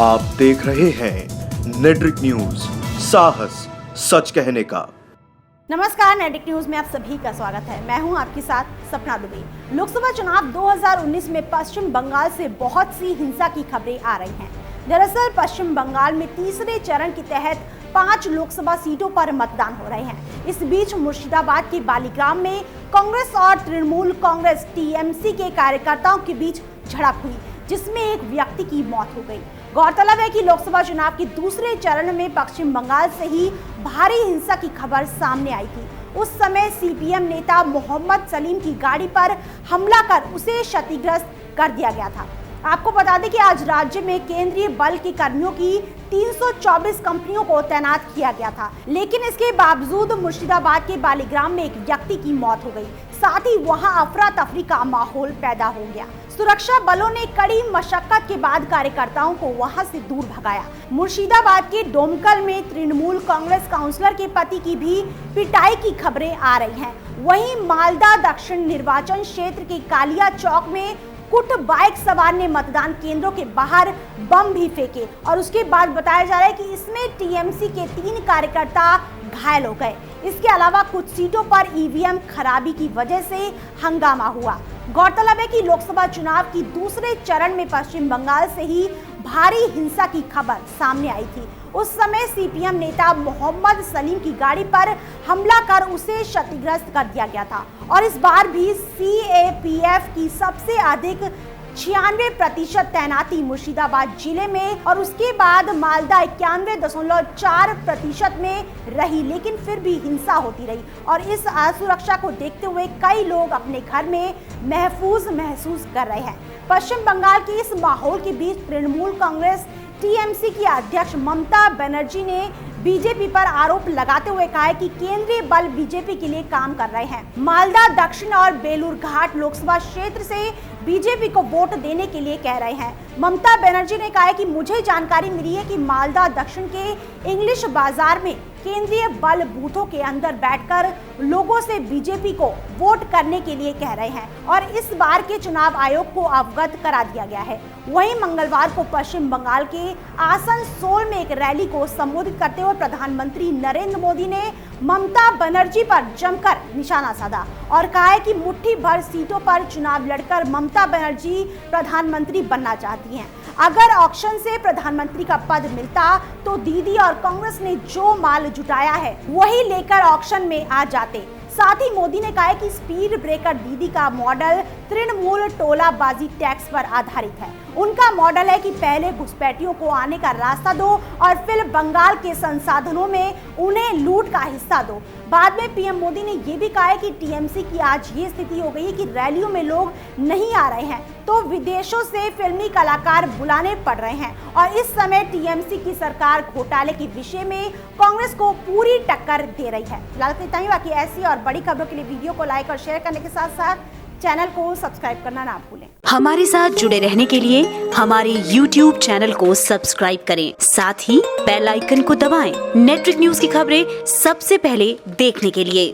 आप देख रहे हैं नेट्रिक न्यूज, साहस सच कहने का। नमस्कार, नेट्रिक न्यूज में आप सभी का स्वागत है। मैं हूं आपके साथ सपना दुबे। लोकसभा चुनाव 2019 में पश्चिम बंगाल से बहुत सी हिंसा की खबरें आ रही हैं। दरअसल पश्चिम बंगाल में तीसरे चरण के तहत 5 लोकसभा सीटों पर मतदान हो रहे हैं। इस बीच मुर्शिदाबाद के बालीग्राम में कांग्रेस और तृणमूल कांग्रेस टीएमसी के कार्यकर्ताओं के बीच झड़प हुई, जिसमें एक व्यक्ति की मौत हो गई। गौरतलब है कि लोकसभा चुनाव के दूसरे चरण में पश्चिम बंगाल से ही भारी हिंसा की खबर सामने आई थी। उस समय सीपीएम नेता मोहम्मद सलीम की गाड़ी पर हमला कर उसे क्षतिग्रस्त कर दिया गया था। आपको बता दें कि आज राज्य में केंद्रीय बल के कर्मियों की 324 कंपनियों को तैनात किया गया था, लेकिन इसके बावजूद मुर्शिदाबाद के बालीग्राम में एक व्यक्ति की मौत हो गई। साथ ही वहां अफरा तफरी का माहौल पैदा हो गया। सुरक्षा बलों ने कड़ी मशक्कत के बाद कार्यकर्ताओं को वहां से दूर भगाया। मुर्शिदाबाद के डोमकल में तृणमूल कांग्रेस काउंसलर के पति की भी पिटाई की खबरें आ रही हैं। वहीं मालदा दक्षिण निर्वाचन क्षेत्र के कालिया चौक में कुछ बाइक सवार ने मतदान केंद्रों के बाहर बम भी फेंके और उसके बाद बताया जा रहा है कि इसमें टीएमसी के 3 कार्यकर्ता घायल हो गए। इसके अलावा कुछ सीटों पर ईवीएम खराबी की वजह से हंगामा हुआ। गौरतलब है कि लोकसभा चुनाव की दूसरे चरण में पश्चिम बंगाल से ही भारी हिंसा की खबर सामने आई थी। उस समय सीपीएम नेता मोहम्मद सलीम की गाड़ी पर हमला कर उसे क्षतिग्रस्त कर दिया गया था और इस बार भी सीएपीएफ की सबसे अधिक 96% तैनाती मुर्शिदाबाद जिले में और उसके बाद मालदा 91.4% में रही, लेकिन फिर भी हिंसा होती रही और इस असुरक्षा को देखते हुए कई लोग अपने घर में महफूज महसूस कर रहे हैं। पश्चिम बंगाल के इस माहौल के बीच तृणमूल कांग्रेस टीएमसी की अध्यक्ष ममता बनर्जी ने बीजेपी पर आरोप लगाते हुए कहा है कि केंद्रीय बल बीजेपी के लिए काम कर रहे हैं। मालदा दक्षिण और बेलूरघाट लोकसभा क्षेत्र से बीजेपी को वोट देने के लिए कह रहे हैं। ममता बनर्जी ने कहा है कि मुझे जानकारी मिली है कि मालदा दक्षिण के इंग्लिश बाजार में केंद्रीय बल बूथों के अंदर बैठकर लोगों से बीजेपी को वोट करने के लिए कह रहे हैं और इस बार के चुनाव आयोग को अवगत करा दिया गया है। वहीं मंगलवार को पश्चिम बंगाल के आसनसोल में एक रैली को संबोधित करते हुए प्रधानमंत्री नरेंद्र मोदी ने ममता बनर्जी पर जमकर निशाना साधा और कहा है कि मुट्ठी भर सीटों पर चुनाव लड़कर ममता बनर्जी प्रधानमंत्री बनना चाहती हैं। अगर ऑक्शन से प्रधानमंत्री का पद मिलता तो दीदी और कांग्रेस ने जो माल जुटाया है वही लेकर ऑक्शन में आ जाते। साथ ही मोदी ने कहा है कि स्पीड ब्रेकर दीदी का मॉडल तृणमूल टोलाबाजी टैक्स पर आधारित है। उनका मॉडल है कि पहले घुसपैठियों को आने का रास्ता दो और फिर बंगाल के संसाधनों में उन्हें लूट का हिस्सा दो। बाद में पीएम मोदी ने ये भी कहा है कि टीएमसी की आज ये स्थिति हो गई है कि रैलियों में लोग नहीं आ रहे हैं तो विदेशों से फिल्मी कलाकार बुलाने पड़ रहे हैं और इस समय टीएमसी की सरकार घोटाले के विषय में कांग्रेस को पूरी टक्कर दे रही है। फिलहाल इतना ही। बाकी ऐसी और बड़ी खबरों के लिए वीडियो को लाइक और शेयर करने के साथ साथ चैनल को सब्सक्राइब करना ना भूलें। हमारे साथ जुड़े रहने के लिए हमारे YouTube चैनल को सब्सक्राइब करें, साथ ही बेल आइकन को दबाएं। नेट्रिक न्यूज की खबरें सबसे पहले देखने के लिए।